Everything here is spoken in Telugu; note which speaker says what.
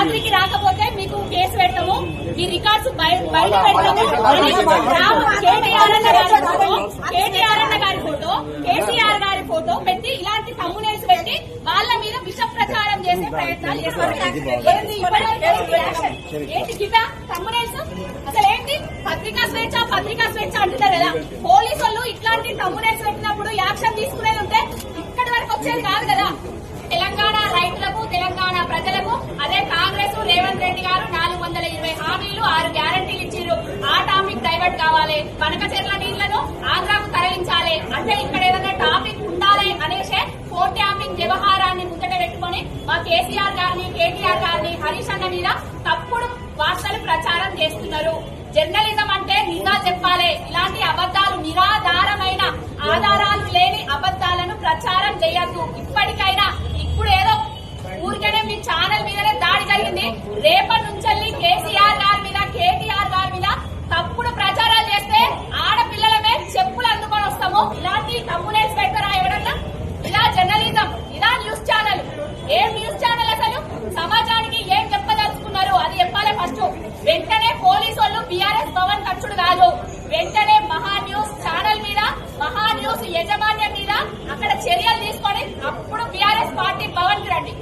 Speaker 1: రాత్రికి రాకపోతే మీకు కేసు పెడతాము, మీ రికార్డ్స్ బయట పెడతాము. కేటీఆర్ అన్న గారి ఫోటో, కేసీఆర్ గారి ఫోటో పెట్టి ఇలాంటి తమ్మునేసి పెట్టి వాళ్ళ మీద విష ప్రచారం చేసే ప్రయత్నాలు చేస్తారు. ఏంటి గివా తమ్మునేల్స్? అసలు ఏంటి పత్రికా స్వేచ్ఛ అంటున్నారు కదా. పోలీసు వాళ్ళు ఇట్లాంటి తమ్మునేల్స్ పెట్టినప్పుడు యాక్షన్ తీసుకునేది ఉంటే ఇక్కడి వరకు వచ్చేది కాదు కదా. తెలంగాణ రైతులకు, తెలంగాణ ప్రజలకు అదే కాంగ్రెస్ రేవంత్ రెడ్డి గారు 420 హామీలు 6 గ్యారంటీలు ఇచ్చారు. ఆ టాపిక్ డైవర్ట్ కావాలి, కనకచెర్ల నీళ్లను ఆంధ్రాకు తరలించాలి అంటే ఇక్కడ ఏదైనా టాపిక్ ఉండాలి అనేసే ఫోన్ ట్యాపింగ్ వ్యవహారాన్ని ముందట పెట్టుకుని మా కేసీఆర్ గారిని, కేటీఆర్ గారిని, హరీష్ అన్న మీద తప్పుడు వార్తలు ప్రచారం చేస్తున్నారు. జర్నలిజం అంటే నిజాలు చెప్పాలి. ఇలాంటి అబద్దాలు, నిరాధారమైన ఆధారాలు లేని అబద్దాలను ప్రచారం చేయొద్దు. ఇప్పటికైనా ఇప్పుడు ఏదో ఊరికనే మీ ఛానల్ మీదనే దాడి జరిగింది. రేపటి నుంచి కేసీఆర్ గారి మీద, కేటీఆర్ గారి మీద తప్పుడు ప్రచారాలు చేస్తే ఆడపిల్లలమే చెప్పులు అందుకొని వస్తాము. ఇలాంటి తమ్మునేల్స్ పెడతారా ఎవరన్నా? ఇలా జర్నలిజం, ఇలా న్యూస్ ఛానల్. ఏం న్యూస్ ఛానల్ అసలు? సమాజానికి ఏం చెప్పదలుచుకున్నారు అది చెప్పాలి ఫస్ట్. వెంటనే పోలీసు వాళ్ళు బీఆర్ఎస్ భవన్ ఖర్చుడు కాదు, వెంటనే మహా న్యూస్ ఛానల్ మీద, మహా న్యూస్ యజమాన్యం మీద అక్కడ చర్యలు తీసుకొని అప్పుడు బీఆర్ఎస్ పార్టీ భవన్ కి రండి.